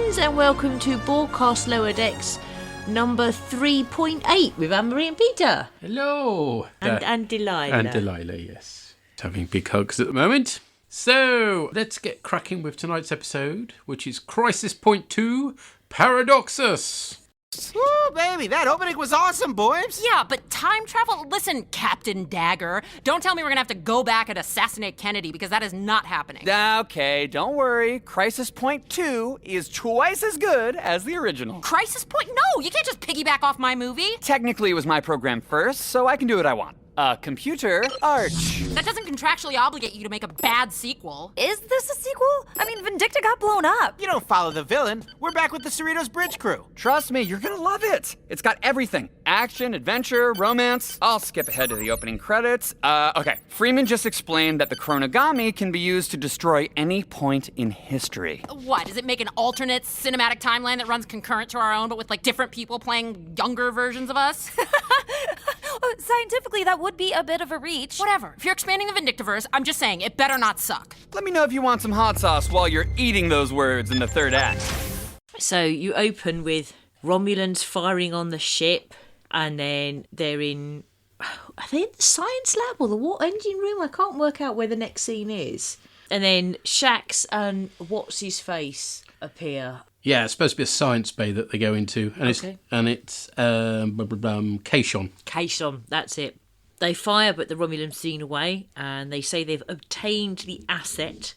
friends, and welcome to Borgcast Lower Decks number 3.8 with Anne-Marie and Peter. Hello. And Delilah. And Delilah, yes. Having big hugs at the moment. So, let's get cracking with tonight's episode, which is Crisis Point 2, Paradoxus. Woo, baby, that opening was awesome, boys. Yeah, but time travel? Listen, Captain Dagger, don't tell me we're gonna have to go back and assassinate Kennedy, because that is not happening. Okay, don't worry. Crisis Point 2 is twice as good as the original. Crisis Point? No, you can't just piggyback off my movie. Technically, it was my program first, so I can do what I want. Computer Arch. That doesn't contractually obligate you to make a bad sequel. Is this a sequel? I mean, Vindicta got blown up. You don't follow the villain. We're back with the Cerritos Bridge crew. Trust me, you're gonna love it. It's got everything. Action, adventure, romance. I'll skip ahead to the opening credits. Okay. Freeman just explained that the chronogami can be used to destroy any point in history. What, does it make an alternate cinematic timeline that runs concurrent to our own, but with, like, different people playing younger versions of us? Scientifically, that would be a bit of a reach. Whatever. If you're expanding the Vindictaverse, I'm just saying, it better not suck. Let me know if you want some hot sauce while you're eating those words in the third act. So you open with Romulans firing on the ship, and then they're in... Are they in the science lab or the engine room? I can't work out where the next scene is. And then Shax and What's-His-Face appear. Yeah, it's supposed to be a science bay that they go into, and it's Kashon. Kashon, that's it. They fire, but the Romulans seen away, and they say they've obtained the asset,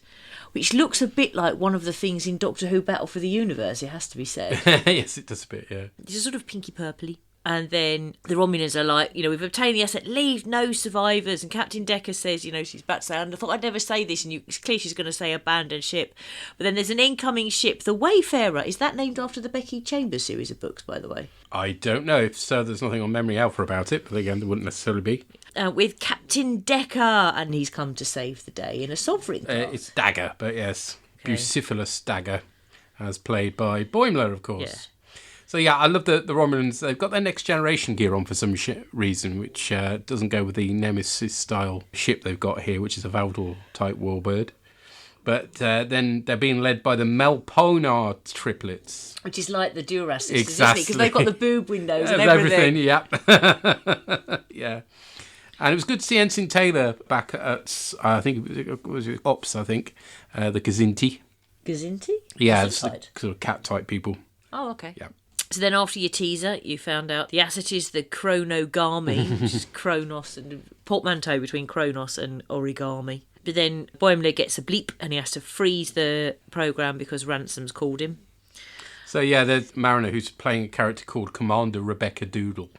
which looks a bit like one of the things in Doctor Who Battle for the Universe, it has to be said. Yes, it does a bit, yeah. It's a sort of pinky purpley. And then the Romulans are like, we've obtained the asset, leave no survivors. And Captain Decker says, she's about to say, and I thought I'd never say this, and it's clear she's going to say abandoned ship. But then there's an incoming ship, the Wayfarer. Is that named after the Becky Chambers series of books, by the way? I don't know. If so, there's nothing on Memory Alpha about it, but again, there wouldn't necessarily be. With Captain Decker, and he's come to save the day in a sovereign class. It's Dagger, but yes, okay. Bucephalus Dagger, as played by Boimler, of course. Yeah. So yeah, I love the Romulans. They've got their next generation gear on for some reason, which doesn't go with the Nemesis-style ship they've got here, which is a Valdor-type warbird. But then they're being led by the Melponar triplets. Which is like the Duras sisters, exactly. isn't it? Because they've got the boob windows and everything. Yeah. Yeah. And it was good to see Ensign Taylor back at, I think it was Ops, the Gazinti. Gazinti? Yeah, it's the sort of cat-type people. Oh, okay. Yeah. So then after your teaser, you found out the asset is the chronogami, which is Kronos and portmanteau between Kronos and origami. But then Boimler gets a bleep and he has to freeze the programme because Ransom's called him. So yeah, there's Mariner, who's playing a character called Commander Rebecca Doodle.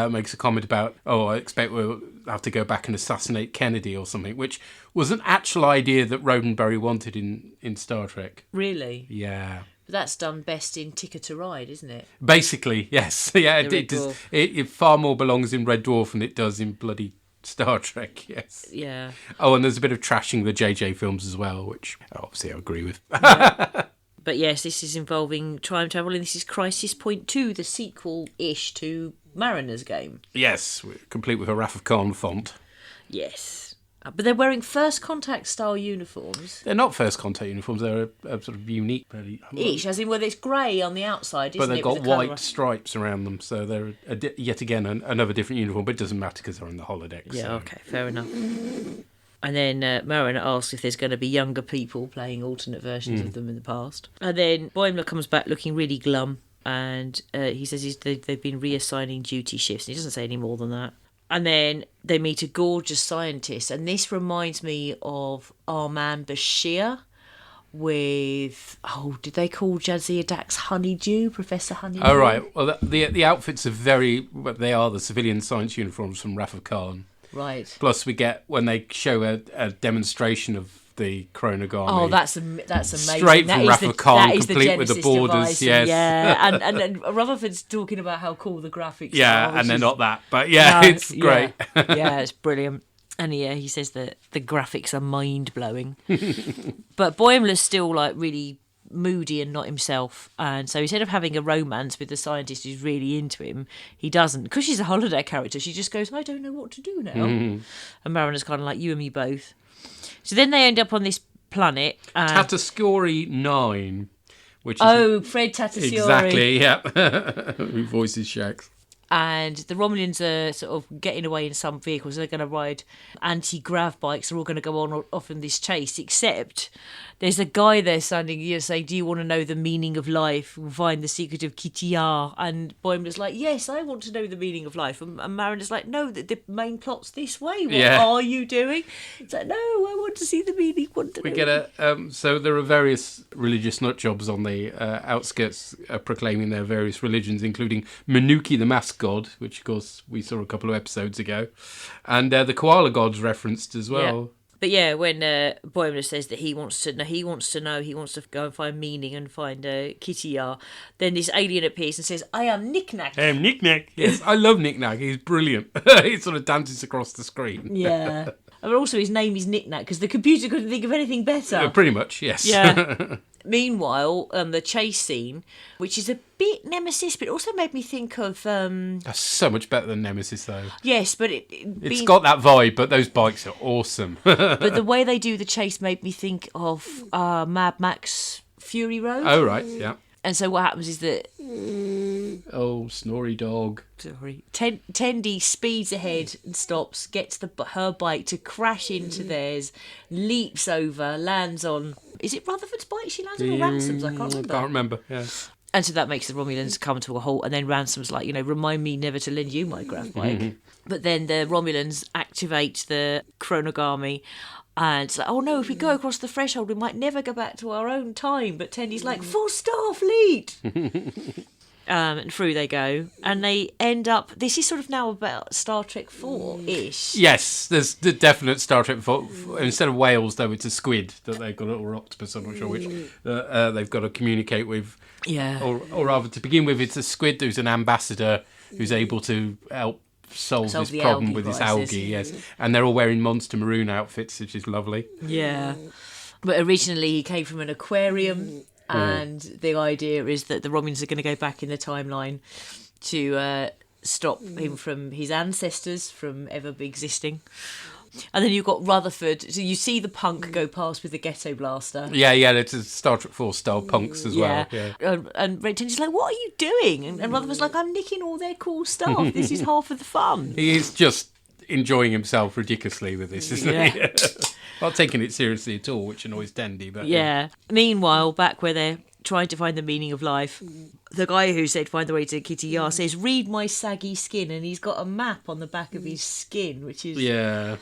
Makes a comment about, I expect we'll have to go back and assassinate Kennedy or something, which was an actual idea that Roddenberry wanted in Star Trek. Really? Yeah. That's done best in Ticket to Ride, isn't it? Basically, yes. Yeah, it far more belongs in Red Dwarf than it does in bloody Star Trek, yes. Yeah. Oh, and there's a bit of trashing the JJ films as well, which obviously I agree with. Yeah. But yes, this is involving time travel, and this is Crisis Point 2, the sequel-ish to Mariner's game. Yes, complete with a Wrath of Khan font. Yes. But they're wearing First Contact style uniforms. They're not First Contact uniforms, they're a sort of unique... Ish, as in whether it's grey on the outside, isn't it? But they've got white stripes around them, so they're yet again another different uniform, but it doesn't matter because they're in the holodeck. Yeah, so. okay, fair enough. And then Mariner asks if there's going to be younger people playing alternate versions of them in the past. And then Boimler comes back looking really glum, and he says they've been reassigning duty shifts. And he doesn't say any more than that. And then they meet a gorgeous scientist, and this reminds me of our man Bashir with, did they call Jadzia Dax Honeydew, Professor Honeydew? Oh, right. Well, the outfits are they are the civilian science uniforms from Wrath of Khan. Right. Plus, we get, when they show a demonstration of the chronogami. Oh, that's amazing. Straight from Wrath of Khan, complete with the borders, device, yes. Yeah, and Rutherford's talking about how cool the graphics are. Yeah, and they're not that, but yeah, it's great. Yeah, it's brilliant. And yeah, he says that the graphics are mind-blowing. But Boimler's still, really moody and not himself, and so instead of having a romance with the scientist who's really into him, he doesn't, because she's a holodeck character. She just goes, I don't know what to do now. And Mariner's kind of like, you and me both. So then they end up on this planet, Tatascori 9, which is Fred Tatasciore. exactly, yeah, who voices Shax. And the Romulans are sort of getting away in some vehicles. They're going to ride anti-grav bikes. They're all going to go off in this chase, except there's a guy there standing here saying, do you want to know the meaning of life? Find the secret of Kittyar. And Boimler's like, yes, I want to know the meaning of life. And Mariner's like, no, the main plot's this way. What are you doing? It's like, no, I want to see the meaning. We get so there are various religious nutjobs on the outskirts proclaiming their various religions, including Manuki the Mask God, which of course we saw a couple of episodes ago, and the koala gods referenced as well. Yeah. But yeah, when Boimler says that he wants to to go and find meaning and find Kittyar, then this alien appears and says, I am Knick-Knack. I am Knick-Knack. Yes, I love Knick-Knack. He's brilliant. He sort of dances across the screen. Yeah. But also his name is Knick-Knack because the computer couldn't think of anything better. Pretty much, yes. Yeah. Meanwhile, the chase scene, which is a bit Nemesis, but it also made me think of... That's so much better than Nemesis, though. Yes, but it's got that vibe, but those bikes are awesome. But the way they do the chase made me think of Mad Max Fury Road. Oh, right, yeah. And so what happens is that... Oh, Snorri Dog. Sorry. Tendi speeds ahead and stops, gets her bike to crash into theirs, leaps over, lands on... Is it Rutherford's bike she lands on or Ransom's? I can't remember. Yeah. And so that makes the Romulans come to a halt, and then Ransom's like, remind me never to lend you my grav bike. But then the Romulans activate the chronogami, and it's like, oh no, if we go across the threshold, we might never go back to our own time. But Tendy's like, for Starfleet! And through they go, and they end up... This is sort of now about Star Trek 4-ish. Yes, there's the definite Star Trek 4. Instead of whales, though, it's a squid that they've got, or octopus, I'm not sure which, they've got to communicate with. Yeah. Or rather, to begin with, it's a squid who's an ambassador who's able to help solve this problem with this algae, yes. And they're all wearing monster maroon outfits, which is lovely. Yeah. But originally he came from an aquarium, and the idea is that the Romulans are going to go back in the timeline to stop him from his ancestors from ever existing. And then you've got Rutherford. So you see the punk go past with the ghetto blaster. Yeah, it's a Star Trek 4 style punks as well. Yeah. And Red Tinder's like, what are you doing? And Rutherford's like, I'm nicking all their cool stuff. This is half of the fun. He's just enjoying himself ridiculously with this, isn't he? Not taking it seriously at all, which annoys Tendi. But yeah. Meanwhile, back where they're trying to find the meaning of life, the guy who said find the way to Kittyar says, read my saggy skin, and he's got a map on the back of his skin, which is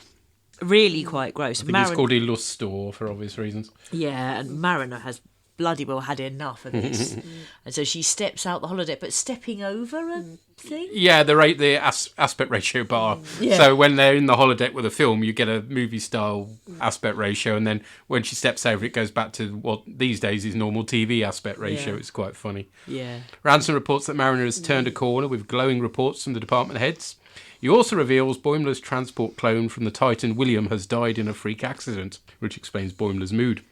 really quite gross. I think it's called Illustor for obvious reasons. Yeah, and Mariner has bloody well had enough of this. And so she steps out the holodeck, but stepping over a thing? Yeah, the aspect ratio bar. Yeah. So when they're in the holodeck with a film, you get a movie-style aspect ratio, and then when she steps over, it goes back to what these days is normal TV aspect ratio. It's quite funny. Yeah. Ransom reports that Mariner has turned a corner with glowing reports from the department heads. He also reveals Boimler's transport clone from the Titan, William, has died in a freak accident, which explains Boimler's mood.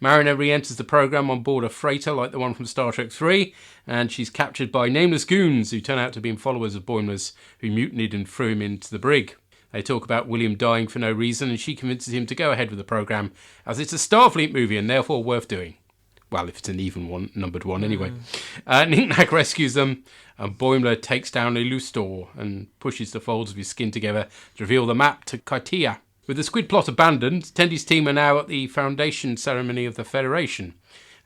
Mariner re-enters the program on board a freighter like the one from Star Trek 3, and she's captured by nameless goons who turn out to be followers of Boimler's, who mutinied and threw him into the brig. They talk about William dying for no reason, and she convinces him to go ahead with the program, as it's a Starfleet movie and therefore worth doing. Well, if it's an even one, numbered one anyway. Knick-Knack rescues them, and Boimler takes down Illustor and pushes the folds of his skin together to reveal the map to Kittyar. With the squid plot abandoned, Tendy's team are now at the foundation ceremony of the Federation.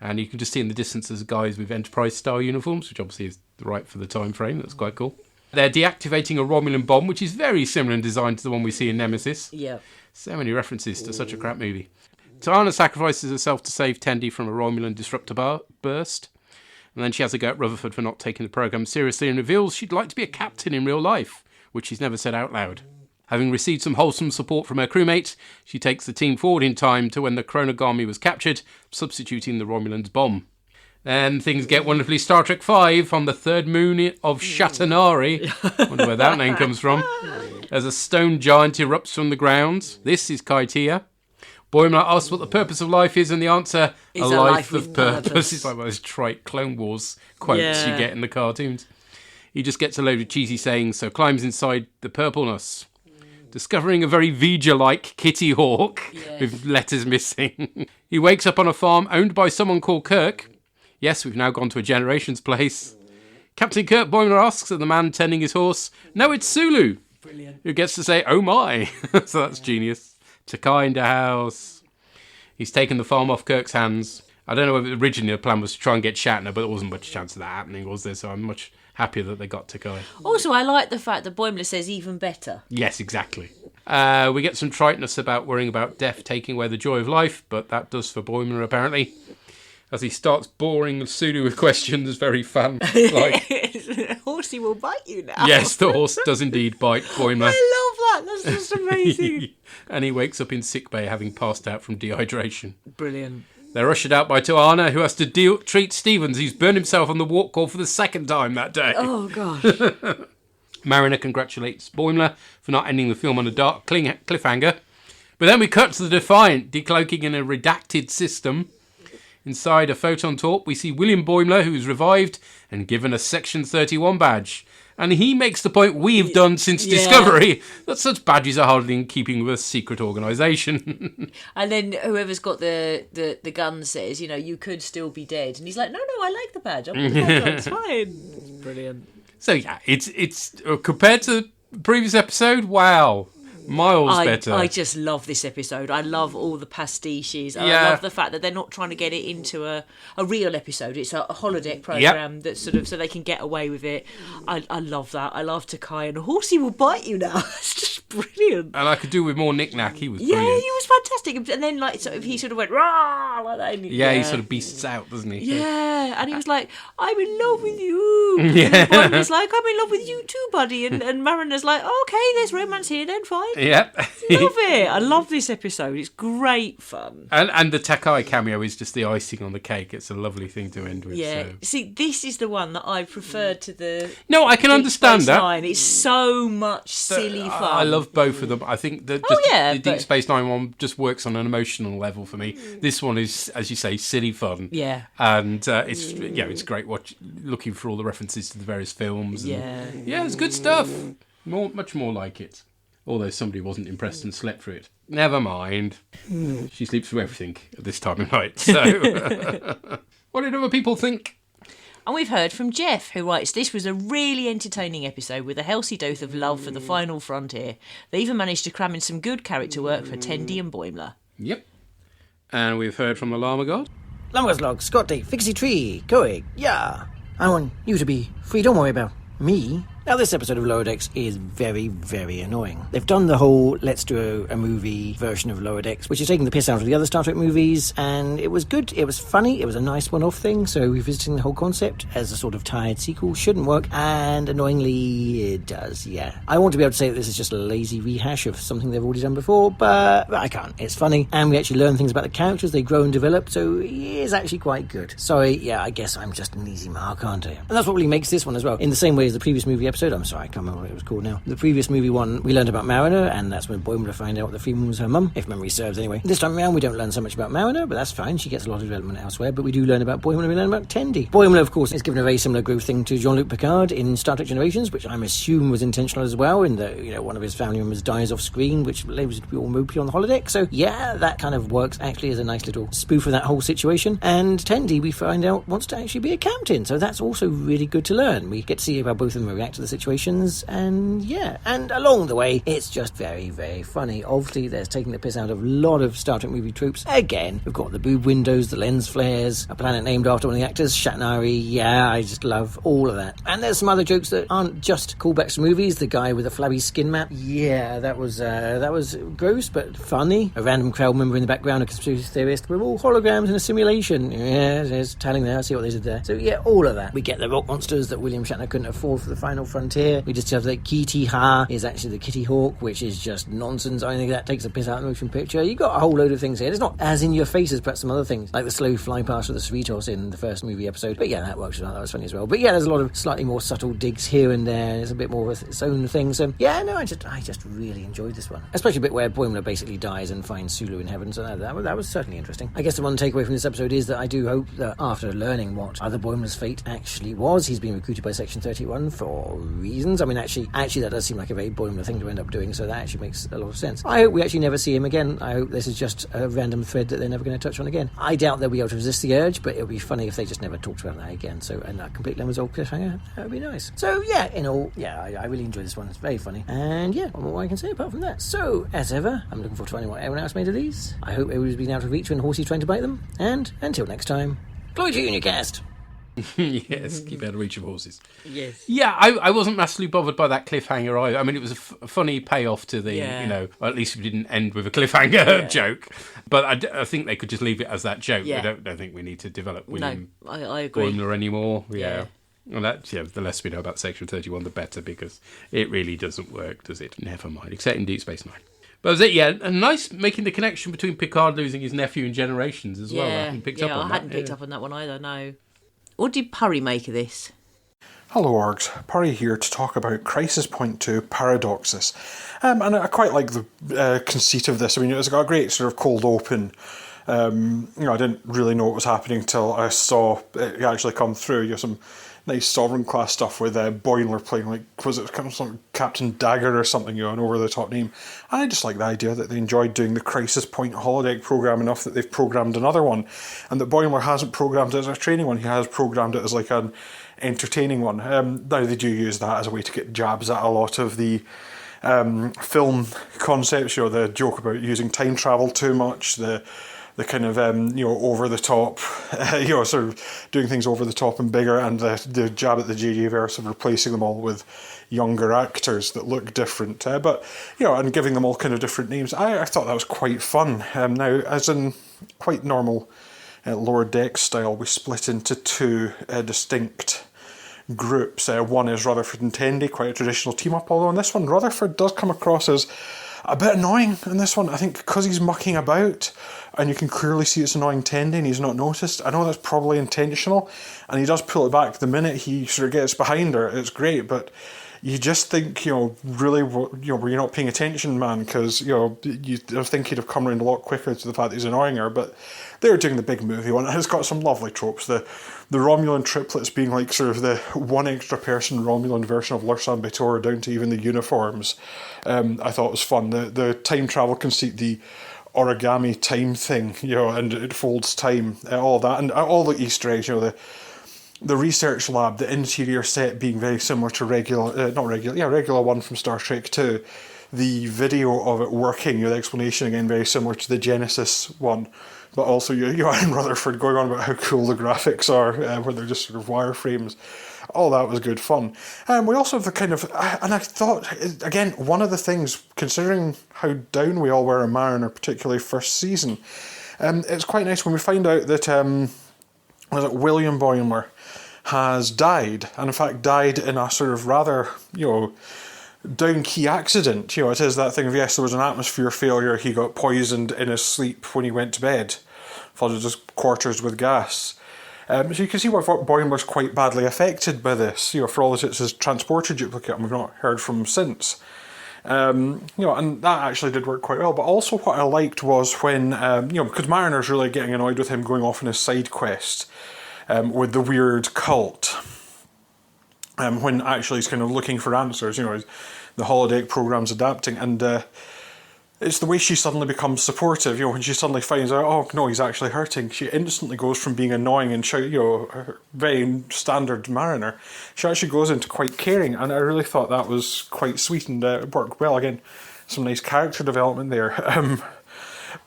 And you can just see in the distance there's guys with Enterprise-style uniforms, which obviously is right for the time frame. That's quite cool. They're deactivating a Romulan bomb, which is very similar in design to the one we see in Nemesis. Yeah. So many references to such a crap movie. T'Ana sacrifices herself to save Tendi from a Romulan disruptor burst. And then she has a go at Rutherford for not taking the programme seriously and reveals she'd like to be a captain in real life, which she's never said out loud. Having received some wholesome support from her crewmate, she takes the team forward in time to when the chronogami was captured, substituting the Romulan's bomb. Then things get wonderfully Star Trek 5 on the third moon of Shatanari. Wonder where that name comes from. As a stone giant erupts from the ground. This is Kittyar. Boimler asks what the purpose of life is, and the answer, a life of purpose. It's like one of those trite Clone Wars quotes you get in the cartoons. He just gets a load of cheesy sayings, so climbs inside the purpleness. Discovering a very Vija-like Kitty Hawk with letters missing. He wakes up on a farm owned by someone called Kirk. Yes, we've now gone to a generation's place. Captain Kurt Boimler asks of the man tending his horse, no, it's Sulu. Brilliant. Who gets to say, oh my. So that's genius. Takai in the house. He's taken the farm off Kirk's hands. I don't know whether originally the plan was to try and get Shatner, but there wasn't much chance of that happening, was there? So I'm much happier that they got Takai. Also, I like the fact that Boimler says even better. Yes, exactly. We get some triteness about worrying about death taking away the joy of life, but that does for Boimler, apparently. As he starts boring Sulu with questions, very fun. Like, Horsey will bite you now. yes, the horse does indeed bite Boimler. I love that. That's just amazing. And he wakes up in sickbay having passed out from dehydration. Brilliant. They're ushered out by Toana, who has to treat Stevens, who's burned himself on the walk call for the second time that day. Oh, God. Mariner congratulates Boimler for not ending the film on a dark cliffhanger. But then we cut to the Defiant, decloaking in a redacted system. Inside a photon torp, we see William Boimler, who's revived and given a Section 31 badge. And he makes the point we've done since Discovery, that such badges are hardly in keeping with a secret organisation. And then whoever's got the gun says, you know, you could still be dead. And he's like, no, I like the badge. I'm it's fine. It's brilliant. So, yeah, it's compared to the previous episode, wow. Miles better. I just love this episode. I love all the pastiches. I love the fact that they're not trying to get it into a real episode. It's a holodeck program that's sort of so they can get away with it. I love that. I love Takai, and Horsey will bite you now. It's just brilliant. And I could do with more knick-knack. He was brilliant. Yeah, he was fantastic. And then like he sort of went rah like that. And he sort of beasts out, doesn't he? Yeah, and he was like, I'm in love with you. Yeah. And Boimler's like, I'm in love with you too, buddy. And Mariner's like, okay, there's romance here then, fine. Yep. Love it. I love this episode. It's great fun. And the Takai cameo is just the icing on the cake. It's a lovely thing to end with. Yeah. So. See, this is the one that I preferred to the... No, I can understand Space that. Nine. It's so much silly fun. I love both of them. I think that the Deep Space Nine one just works on an emotional level for me. This one is, as you say, silly fun. Yeah. And it's great looking for all the references to the various films. And, it's good stuff. Much more like it. Although somebody wasn't impressed and slept through it. Never mind. She sleeps through everything at this time of night. So, what did other people think? And we've heard from Jeff, who writes, this was a really entertaining episode with a healthy dose of love for the final frontier. They even managed to cram in some good character work for Tendi and Boimler. Yep. And we've heard from the Llama God. Llama's log, Scotty, Fixie Tree, Coig, yeah. I want you to be free, don't worry about me. Now, this episode of Lower Decks is very, very annoying. They've done the whole let's do a movie version of Lower Decks, which is taking the piss out of the other Star Trek movies, and it was good, it was funny, it was a nice one-off thing, so revisiting the whole concept as a sort of tired sequel shouldn't work, and annoyingly it does, yeah. I want to be able to say that this is just a lazy rehash of something they've already done before, but I can't. It's funny, and we actually learn things about the characters, they grow and develop, so it is actually quite good. Sorry, yeah, I guess I'm just an easy mark, aren't I? And that's what really makes this one as well. In the same way as the previous movie episode, I'm sorry, I can't remember what it was called now. The previous movie one, we learned about Mariner, and that's when Boimler found out the Freeman was her mum, if memory serves anyway. This time around, we don't learn so much about Mariner, but that's fine. She gets a lot of development elsewhere, but we do learn about Boimler and we learn about Tendi. Boimler, of course, is given a very similar growth thing to Jean-Luc Picard in Star Trek Generations, which I'm assuming was intentional as well, in that, one of his family members dies off screen, which leaves it to be all mopey on the holodeck. So, yeah, that kind of works actually as a nice little spoof of that whole situation. And Tendi, we find out, wants to actually be a captain, so that's also really good to learn. We get to see how both of them react to the situations, and along the way, it's just very, very funny. Obviously, there's taking the piss out of a lot of Star Trek movie tropes. Again, we've got the boob windows, the lens flares, a planet named after one of the actors, Shatnari. Yeah, I just love all of that. And there's some other jokes that aren't just callbacks to movies. The guy with the flabby skin map. Yeah, that was gross, but funny. A random crowd member in the background, a conspiracy theorist. We're all holograms in a simulation. Yeah, there's telling there. I see what they did there. So, yeah, all of that. We get the rock monsters that William Shatner couldn't afford for the final frontier. We just have that Kitty Ha is actually the Kitty Hawk, which is just nonsense. I think that takes a piss out of the motion picture. You got a whole load of things here. It's not as in your face as perhaps some other things, like the slow fly past of the Cerritos in the first movie episode. But yeah, that works well. That was funny as well. But yeah, there's a lot of slightly more subtle digs here and there. It's a bit more of its own thing. So yeah, no, I just really enjoyed this one. Especially a bit where Boimler basically dies and finds Sulu in heaven. So that was certainly interesting. I guess the one takeaway from this episode is that I do hope that after learning what other Boimler's fate actually was, he's been recruited by Section 31 for reasons. I mean, actually, that does seem like a very Boimler thing to end up doing, so that actually makes a lot of sense. I hope we actually never see him again. I hope this is just a random thread that they're never going to touch on again. I doubt they'll be able to resist the urge, but it would be funny if they just never talked about that again. So, and that completely unresolved cliffhanger, that would be nice. So, yeah, in all, yeah, I really enjoyed this one. It's very funny. And yeah, what more I can say apart from that. So, as ever, I'm looking forward to finding what everyone else made of these. I hope everybody's been out of reach when Horsey's trying to bite them. And until next time, glory to Unicast! Yes, keep out of reach of horses. Yes. Yeah, I wasn't massively bothered by that cliffhanger either. I mean, it was a funny payoff to the, or at least it didn't end with a cliffhanger joke. But I think they could just leave it as that joke. Yeah. I don't think we need to develop William I agree. Boimler anymore. Yeah. Yeah. Well, the less we know about Section 31, the better, because it really doesn't work, does it? Never mind, except in Deep Space Nine. But was it, and nice making the connection between Picard losing his nephew and Generations as well. I hadn't picked up on that. I hadn't picked up on that one either, no. What did Purry make of this? Hello Orgs, Purry here to talk about Crisis Point 2 Paradoxus. And I quite like the conceit of this. I mean, it's got a great sort of cold open. I didn't really know what was happening until I saw it actually come through. Some nice Sovereign class stuff with Boimler playing was it kind of Captain Dagger or something, an over-the-top name. And I just like the idea that they enjoyed doing the Crisis Point holodeck program enough that they've programmed another one, and that Boimler hasn't programmed it as a training one, he has programmed it as an entertaining one. Now they do use that as a way to get jabs at a lot of the film concepts, the joke about using time travel too much, the kind of over the top, sort of doing things over the top and bigger, and the jab at the JJ verse of replacing them all with younger actors that look different, and giving them all kind of different names. I thought that was quite fun. Now, as in quite normal Lower Decks style, we split into two distinct groups. One is Rutherford and Tendi, quite a traditional team up, although in this one Rutherford does come across as a bit annoying in this one, I think, because he's mucking about, and you can clearly see it's annoying Tendi and he's not noticed. I know that's probably intentional, and he does pull it back the minute he sort of gets behind her. It's great, but you just think, really, were you not paying attention, man? Because, you think he'd have come around a lot quicker to the fact that he's annoying her, but they're doing the big movie one, and it's got some lovely tropes. The Romulan triplets being sort of the one extra person Romulan version of Lursan Bator, down to even the uniforms, I thought was fun. The time travel conceit, the origami time thing, and it folds time, all that, and all the Easter eggs, the research lab, the interior set being very similar to regular one from Star Trek 2. The video of it working, the explanation again very similar to the Genesis one. But also, and Rutherford going on about how cool the graphics are, where they're just sort of wireframes. All that was good fun. We also have the kind of, and I thought, again, one of the things, considering how down we all were in Mariner, particularly first season, it's quite nice when we find out that William Boimler has died, and in fact died in a sort of rather, down-key accident. It is that thing of, yes, there was an atmosphere failure, he got poisoned in his sleep when he went to bed, flooded his quarters with gas. So you can see why Boimler's quite badly affected by this, for all that it's his transporter duplicate, and we've not heard from him since. And that actually did work quite well, but also what I liked was when, because Mariner's really getting annoyed with him going off on his side quest with the weird cult, when actually he's kind of looking for answers, the holodeck program's adapting, and it's the way she suddenly becomes supportive, when she suddenly finds out, oh no, he's actually hurting, she instantly goes from being annoying and very standard Mariner, she actually goes into quite caring, and I really thought that was quite sweet, and it worked well. Again, some nice character development there.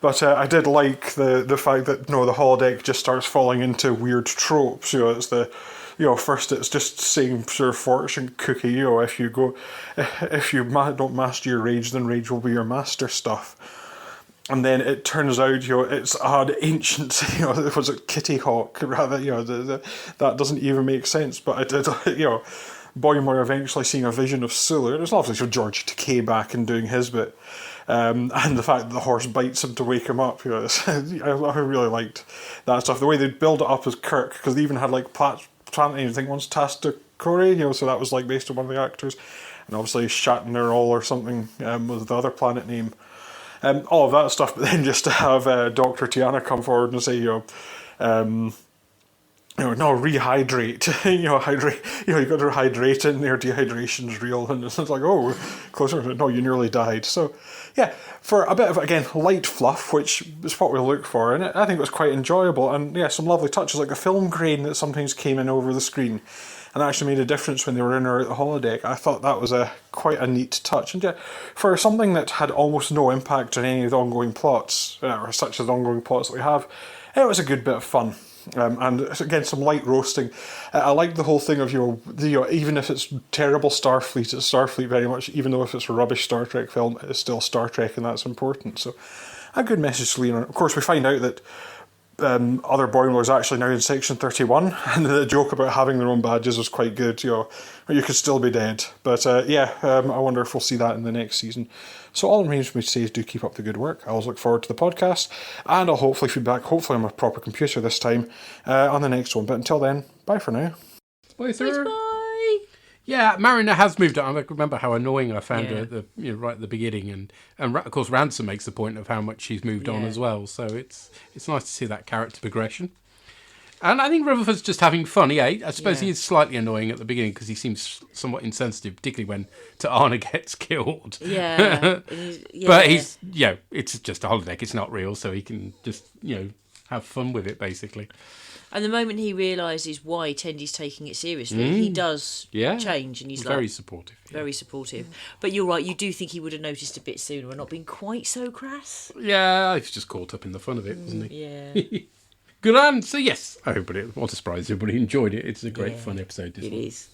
But I did like the fact that the holodeck just starts falling into weird tropes. It's the first it's just saying sort of fortune cookie. If you don't master your rage, then rage will be your master stuff. And then it turns out it's an ancient was it Kitty Hawk rather that doesn't even make sense. But I did Boimler eventually seeing a vision of Sulu. It was lovely for George Takei back and doing his bit. And the fact that the horse bites him to wake him up, I really liked that stuff. The way they build it up as Kirk, because they even had planet name, I think one's Tastakore, so that was based on one of the actors, and obviously Shatner or something was the other planet name. All of that stuff, but then just to have Dr. Tiana come forward and say, rehydrate. You got to hydrate in there. Dehydration's real, and it's like, oh, closer. No, you nearly died. So, yeah, for a bit of again light fluff, which is what we look for, and I think it was quite enjoyable. And yeah, some lovely touches like the film grain that sometimes came in over the screen, and actually made a difference when they were in or out the holodeck. I thought that was quite a neat touch, and yeah, for something that had almost no impact on any of the ongoing plots, or such as the ongoing plots that we have, it was a good bit of fun. And again, some light roasting. I like the whole thing of even if it's terrible Starfleet, it's Starfleet very much. Even though if it's a rubbish Star Trek film, it's still Star Trek, and that's important. So, a good message to lean on. Of course, we find out that other Boimlers actually now in Section 31, and the joke about having their own badges was quite good. You could still be dead, but I wonder if we'll see that in the next season. So all it remains for me to say is do keep up the good work. I always look forward to the podcast, and I'll hopefully be back, hopefully on a proper computer this time, on the next one. But until then, bye for now. Bye, sir. Bye. Yeah, Mariner has moved on. I remember how annoying I found her at right at the beginning, and of course Ransom makes the point of how much she's moved on as well. So it's nice to see that character progression. And I think Rutherford's just having fun. I suppose he is slightly annoying at the beginning because he seems somewhat insensitive, particularly when Ta'ana gets killed. Yeah. But he's it's just a holodeck. It's not real, so he can just have fun with it basically. And the moment he realises why Tendy's taking it seriously, he does change, and he's very supportive. Very supportive. But you're right, you do think he would have noticed a bit sooner and not been quite so crass. Yeah, he's just caught up in the fun of it, wasn't he? Yeah. Good on. So yes, I hope it was a surprise. Everybody enjoyed it. It's a great fun episode. It is.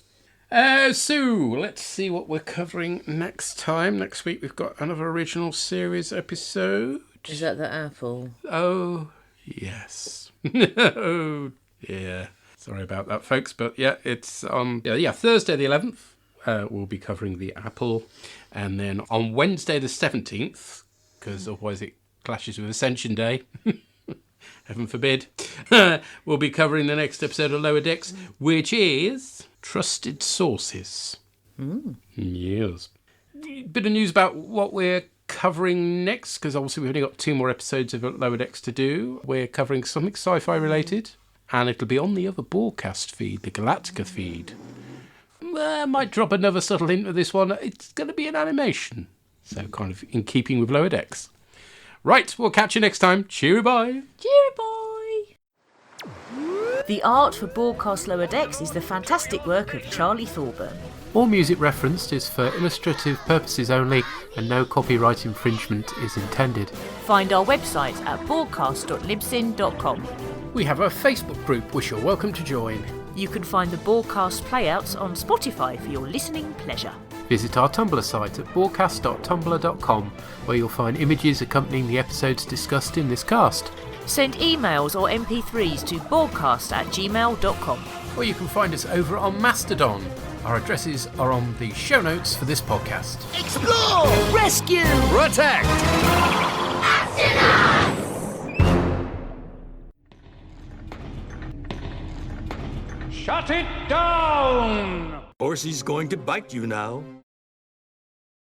So let's see what we're covering next time. Next week we've got another original series episode. Is that the Apple? Oh, yes. Oh, yeah. Sorry about that, folks. But yeah, it's on Thursday the 11th. We'll be covering the Apple. And then on Wednesday the 17th, because otherwise it clashes with Ascension Day. Heaven forbid. We'll be covering the next episode of Lower Decks, which is Trusted Sources. Yes. Bit of news about what we're covering next, because obviously we've only got 2 more episodes of Lower Decks to do. We're covering something sci-fi related, and it'll be on the other Borgcast feed, the Galactica feed. I might drop another subtle hint with this one. It's going to be an animation, so kind of in keeping with Lower Decks. Right, we'll catch you next time. Cheery bye. Cheery bye. The art for Borgcast Lower Decks is the fantastic work of Charlie Thorburn. All music referenced is for illustrative purposes only, and no copyright infringement is intended. Find our website at borgcast.libsyn.com. We have a Facebook group which you're welcome to join. You can find the Borgcast playouts on Spotify for your listening pleasure. Visit our Tumblr site at borgcast.tumblr.com, where you'll find images accompanying the episodes discussed in this cast. Send emails or MP3s to borgcast@gmail.com. Or you can find us over on Mastodon. Our addresses are on the show notes for this podcast. Explore! Rescue! Protect! Shut it down! Horsey's going to bite you now.